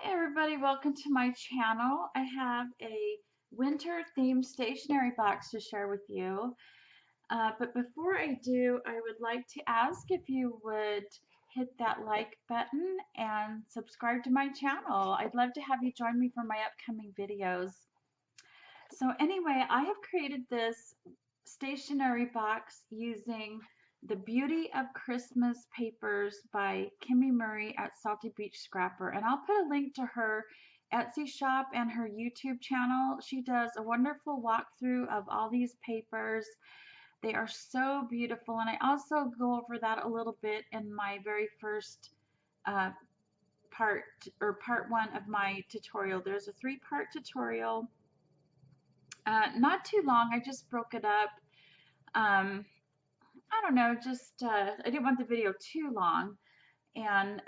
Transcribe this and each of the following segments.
Hey everybody, welcome to my channel. I have a winter themed stationery box to share with you. But before I do, I would like to ask if you would hit that like button and subscribe to my channel. I'd love to have you join me for my upcoming videos. So anyway, I have created this stationery box using the Beauty of Christmas papers by Kimmy Murray at Salty Beach Scrapper. And I'll put a link to her Etsy shop and her YouTube channel. She does a wonderful walkthrough of all these papers. They are so beautiful. And I also go over that a little bit in my very first uh, part one of my tutorial. There's a 3-part tutorial. Not too long. I just broke it up. Um, I don't know, just I didn't want the video too long, and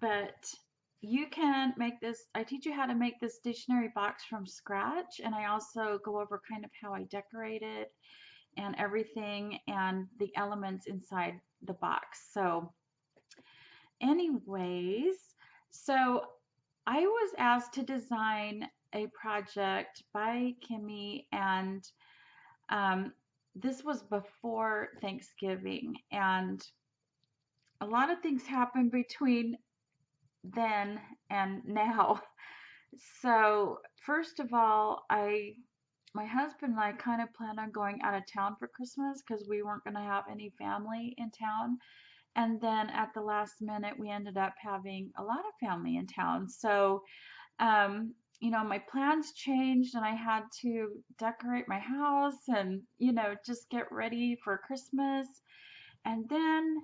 but you can make this. I teach you how to make this stationery box from scratch, and I also go over kind of how I decorate it and everything, and the elements inside the box. So, anyways, so I was asked to design a project by Kimmy, and um, this was before Thanksgiving, and a lot of things happened between then and now. So, first of all, my husband and I kind of planned on going out of town for Christmas because we weren't going to have any family in town. And then at the last minute, we ended up having a lot of family in town. So, my plans changed and I had to decorate my house and, just get ready for Christmas. And then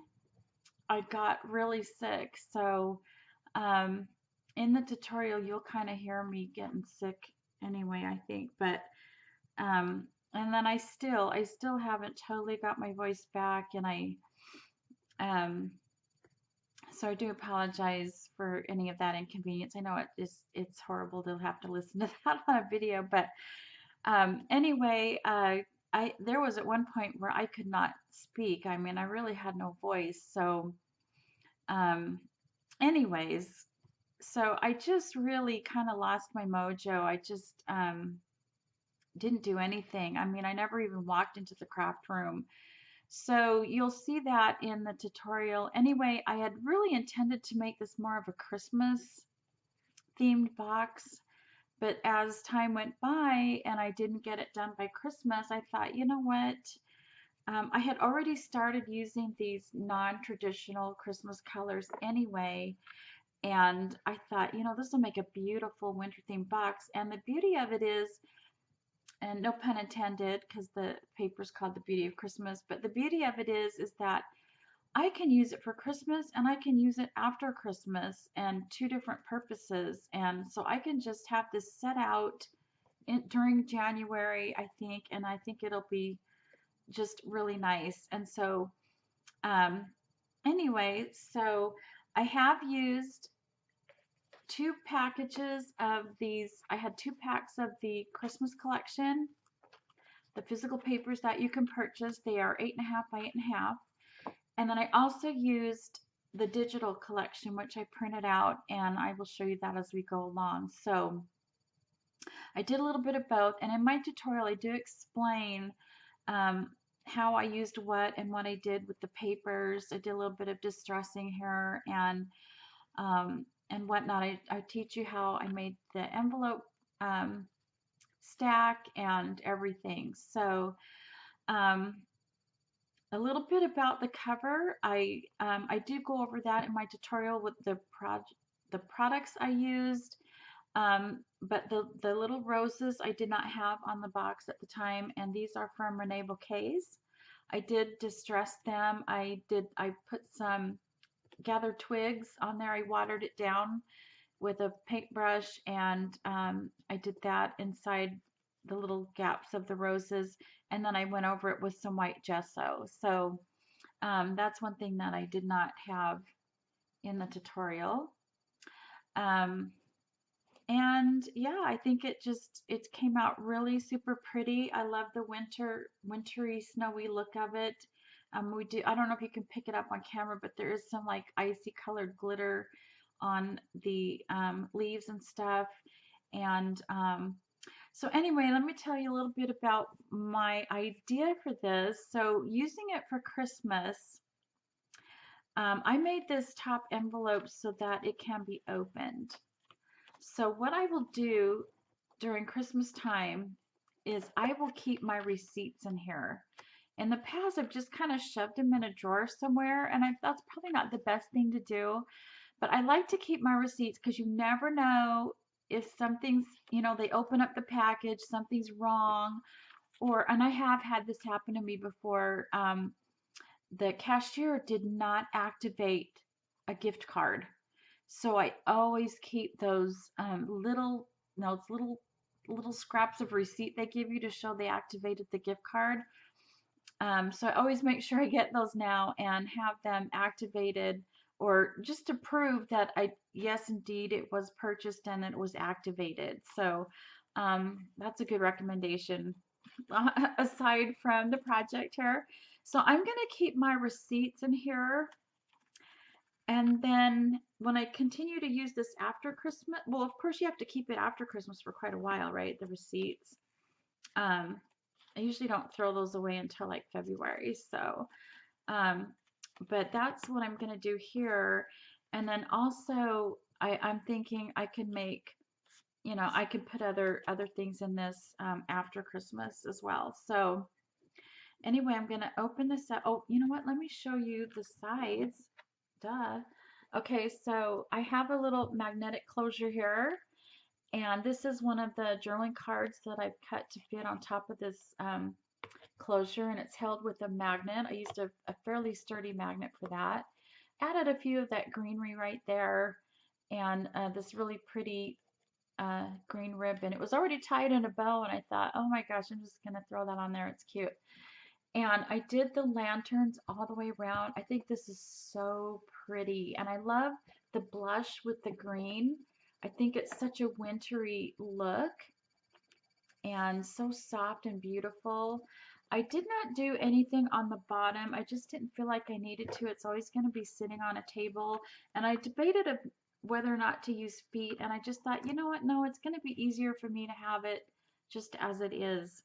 I got really sick. So, um, in the tutorial, you'll kind of hear me getting sick anyway, I think. But, and then I still haven't totally got my voice back. And um, so I do apologize for any of that inconvenience. I know it's horrible to have to listen to that on a video, but anyway, there was at one point where I could not speak. I mean, I really had no voice. So, um, anyways, so I just really kind of lost my mojo. I just didn't do anything. I mean, I never even walked into the craft room. So you'll see that in the tutorial. Anyway, I had really intended to make this more of a Christmas themed box, but as time went by and I didn't get it done by Christmas, I thought, you know what? I had already started using these non-traditional Christmas colors anyway, and I thought, this will make a beautiful winter themed box. And the beauty of it is, and no pun intended, because the paper's called The Beauty of Christmas, but the beauty of it is that I can use it for Christmas and I can use it after Christmas and two different purposes. And so I can just have this set out during January, I think, and I think it'll be just really nice. And so, um, anyway, so I have used 2 packages of these. I had 2 packs of the Christmas collection, the physical papers that you can purchase. They are 8.5 by 8.5. And then I also used the digital collection, which I printed out, and I will show you that as we go along. So I did a little bit of both, and in my tutorial I do explain um, how I used what and what I did with the papers. I did a little bit of distressing here and whatnot. I teach you how I made the envelope um, stack and everything. So um, a little bit about the cover. I do go over that in my tutorial with the products I used. But the little roses I did not have on the box at the time, and these are from Renee Bouquets. I did distress them. I put some gathered twigs on there. I watered it down with a paintbrush, and I did that inside the little gaps of the roses, and then I went over it with some white gesso. So that's one thing that I did not have in the tutorial. Um, and yeah, I think it came out really super pretty. I love the wintry, snowy look of it. I don't know if you can pick it up on camera, but there is some like icy colored glitter on the leaves and stuff. And so anyway, let me tell you a little bit about my idea for this. So using it for Christmas, I made this top envelope so that it can be opened. So what I will do during Christmas time is I will keep my receipts in here. In the past, I've just kind of shoved them in a drawer somewhere, and that's probably not the best thing to do. But I like to keep my receipts because you never know if something's, they open up the package, something's wrong, and I have had this happen to me before. The cashier did not activate a gift card. So I always keep those little scraps of receipt they give you to show they activated the gift card. So I always make sure I get those now and have them activated, or just to prove that yes, indeed, it was purchased and it was activated. So that's a good recommendation aside from the project here. So I'm going to keep my receipts in here. And then when I continue to use this after Christmas, well, of course you have to keep it after Christmas for quite a while, right? The receipts. I usually don't throw those away until like February. So, but that's what I'm going to do here. And then also I'm thinking I could make, I could put other things in this after Christmas as well. So anyway, I'm going to open this up. Oh, you know what? Let me show you the sides. Duh. Okay, so I have a little magnetic closure here, and this is one of the journaling cards that I've cut to fit on top of this closure, and it's held with a magnet. I used a fairly sturdy magnet for that. Added a few of that greenery right there, and this really pretty green ribbon. It was already tied in a bow, and I thought, oh my gosh, I'm just going to throw that on there. It's cute. And I did the lanterns all the way around. I think this is so pretty. And I love the blush with the green. I think it's such a wintry look and so soft and beautiful. I did not do anything on the bottom. I just didn't feel like I needed to. It's always going to be sitting on a table. And I debated whether or not to use feet. And I just thought, you know what? No, it's going to be easier for me to have it just as it is.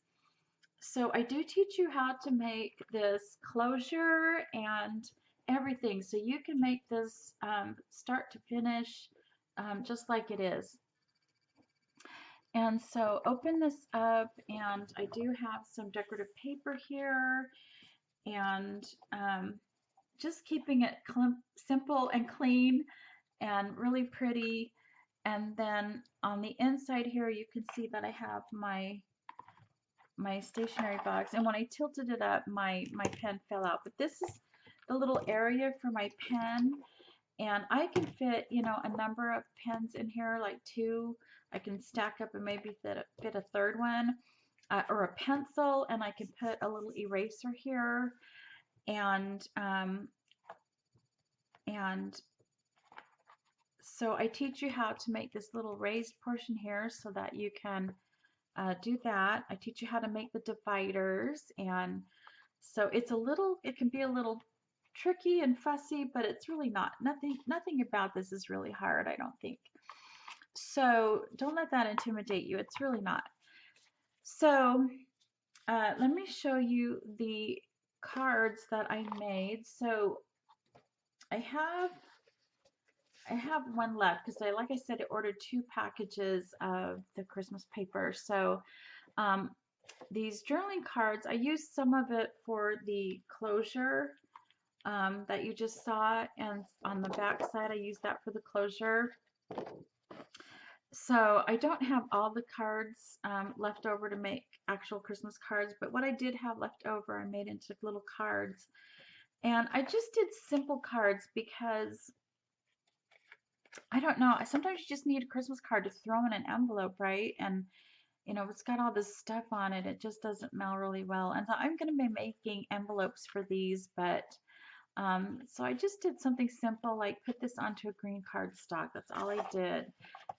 So I do teach you how to make this closure and everything. So you can make this start to finish just like it is. And so open this up, and I do have some decorative paper here, and just keeping it simple and clean and really pretty. And then on the inside here, you can see that I have my stationery box, and when I tilted it up, my pen fell out. But this is the little area for my pen, and I can fit, a number of pens in here, like 2. I can stack up and maybe fit a third one, or a pencil, and I can put a little eraser here, and so I teach you how to make this little raised portion here so that you can do that. I teach you how to make the dividers, and so it can be a little tricky and fussy, but it's really not. Nothing about this is really hard, I don't think. So don't let that intimidate you. It's really not. So let me show you the cards that I made. So I have one left because like I said, I ordered 2 packages of the Christmas paper. So these journaling cards, I used some of it for the closure that you just saw, and on the back side I used that for the closure. So I don't have all the cards left over to make actual Christmas cards, but what I did have left over I made into little cards. And I just did simple cards because I don't know, sometimes you just need a Christmas card to throw in an envelope, right? And it's got all this stuff on it, it just doesn't mail really well. And so I'm going to be making envelopes for these, but so I just did something simple, like put this onto a green cardstock. That's all I did.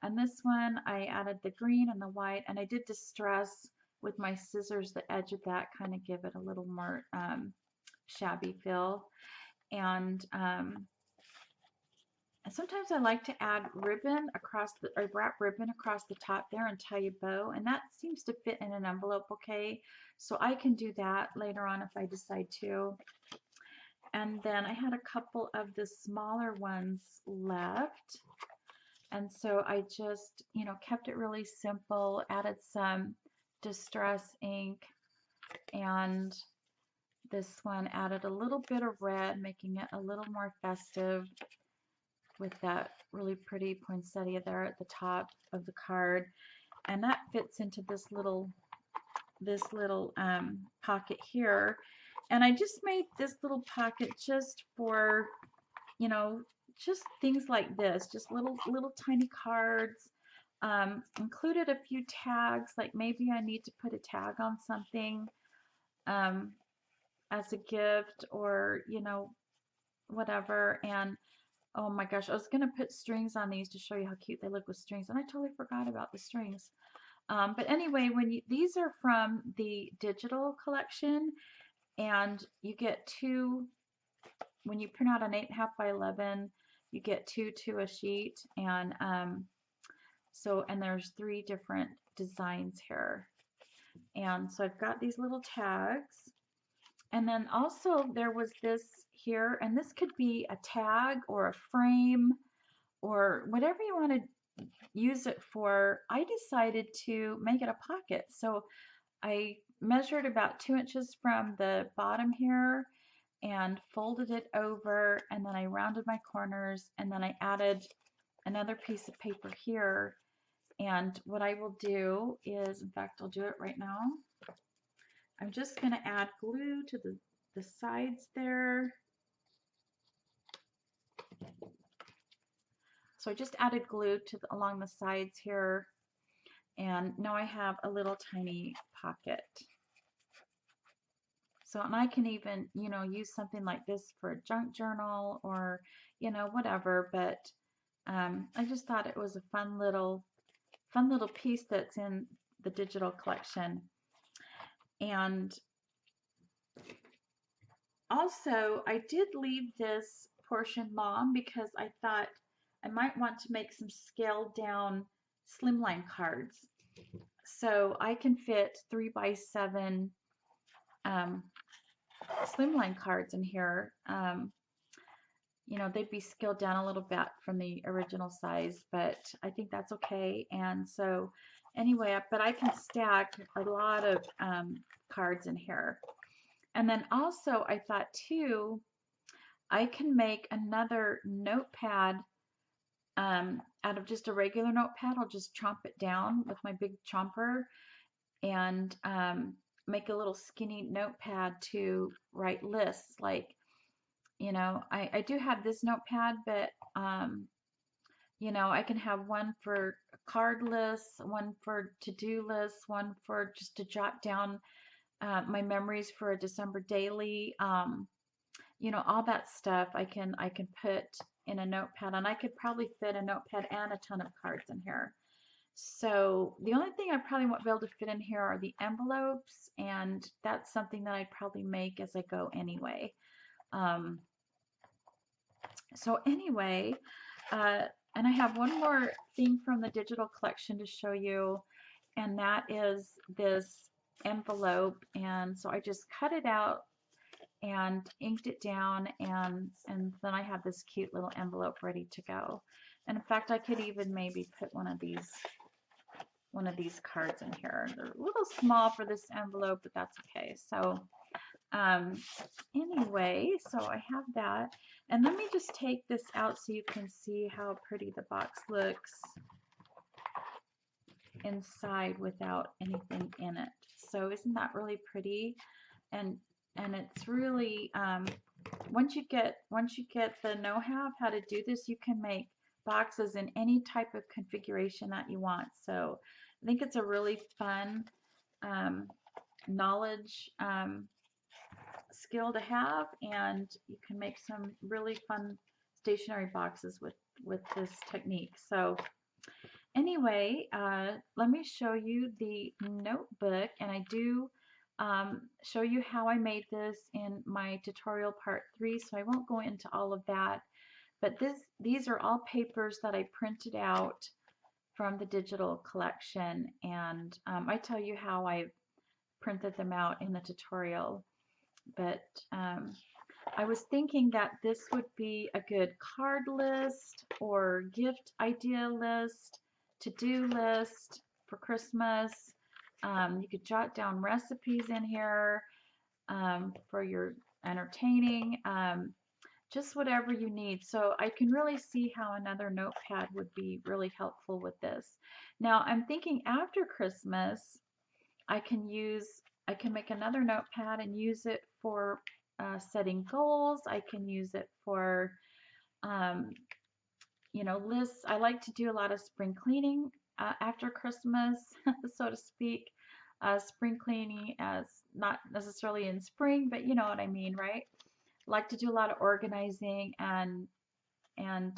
And this one, I added the green and the white, and I did distress with my scissors the edge of that, kind of give it a little more shabby feel. And And sometimes I like to add ribbon across the, or wrap ribbon across the top there and tie a bow, and that seems to fit in an envelope okay. So I can do that later on if I decide to. And then I had a couple of the smaller ones left. And so I just, kept it really simple, added some distress ink, and this one added a little bit of red, making it a little more festive with that really pretty poinsettia there at the top of the card. And that fits into this little pocket here. And I just made this little pocket just for, you know, just things like this, just little tiny cards. Included a few tags, like maybe I need to put a tag on something um, as a gift, or whatever. And oh my gosh, I was gonna put strings on these to show you how cute they look with strings, and I totally forgot about the strings. But anyway, these are from the digital collection, and you get two. When you print out an 8.5 by 11, you get two to a sheet, and and there's 3 different designs here. And so I've got these little tags, and then also there was this here, and this could be a tag or a frame or whatever you want to use it for. I decided to make it a pocket. So I measured about 2 inches from the bottom here and folded it over, and then I rounded my corners, and then I added another piece of paper here. And what I will do is, in fact, I'll do it right now. I'm just going to add glue to the sides there. So I just added glue to along the sides here, and now I have a little tiny pocket. So, and I can even, use something like this for a junk journal or, whatever. But I just thought it was a fun little piece that's in the digital collection. And also, I did leave this portion long because I thought I might want to make some scaled down slimline cards. So I can fit 3 by 7 slimline cards in here. They'd be scaled down a little bit from the original size, but I think that's okay. And so anyway, but I can stack a lot of cards in here. And then also I thought too, I can make another notepad out of just a regular notepad. I'll just chomp it down with my big chomper and make a little skinny notepad to write lists. Like, I do have this notepad, but I can have one for card lists, one for to-do lists, one for just to jot down my memories for a December daily. All that stuff I can put in a notepad, and I could probably fit a notepad and a ton of cards in here. So the only thing I probably won't be able to fit in here are the envelopes, and that's something that I'd probably make as I go anyway. So anyway, and I have one more thing from the digital collection to show you, and that is this envelope. And so I just cut it out and inked it down, and then I have this cute little envelope ready to go. And in fact, I could even maybe put one of these cards in here. They're a little small for this envelope, but that's okay. So anyway, so I have that, and let me just take this out so you can see how pretty the box looks inside without anything in it. So isn't that really pretty? And it's really once you get the know-how of how to do this, you can make boxes in any type of configuration that you want. So I think it's a really fun knowledge skill to have, and you can make some really fun stationery boxes with this technique. So anyway, let me show you the notebook, and I do show you how I made this in my tutorial part 3, so I won't go into all of that. But these are all papers that I printed out from the digital collection, and I tell you how I printed them out in the tutorial. But I was thinking that this would be a good card list or gift idea list, to-do list for Christmas. You could jot down recipes in here for your entertaining, just whatever you need. So I can really see how another notepad would be really helpful with this. Now I'm thinking after Christmas, I can use, I can make another notepad and use it for setting goals. I can use it for, um, lists. I like to do a lot of spring cleaning after Christmas, so to speak. Spring cleaning as not necessarily in spring, but you know what I mean, right? Like to do a lot of organizing and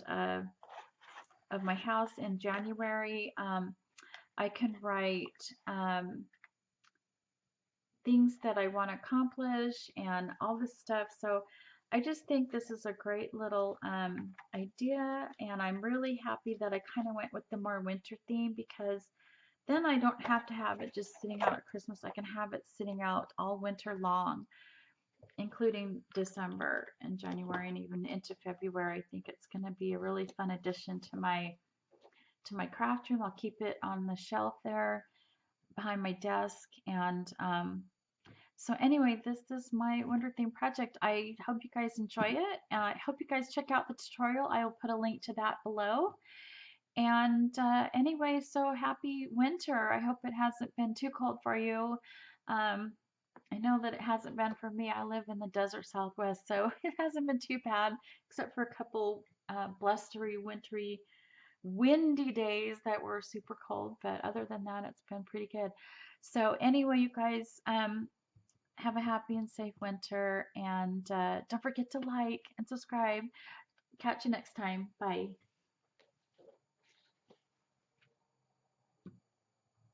of my house in January. I can write things that I want to accomplish and all this stuff. So I just think this is a great little idea, and I'm really happy that I kind of went with the more winter theme, because then I don't have to have it just sitting out at Christmas. I can have it sitting out all winter long, including December and January and even into February. I think it's going to be a really fun addition to my craft room. I'll keep it on the shelf there behind my desk, and so anyway, this is my winter theme project. I hope you guys enjoy it. I hope you guys check out the tutorial. I will put a link to that below. And anyway, so happy winter. I hope it hasn't been too cold for you. Um, I know that it hasn't been for me. I live in the desert Southwest, so it hasn't been too bad, except for a couple blustery, wintry, windy days that were super cold. But other than that, it's been pretty good. So anyway, you guys, have a happy and safe winter, and don't forget to like and subscribe. Catch you next time. Bye.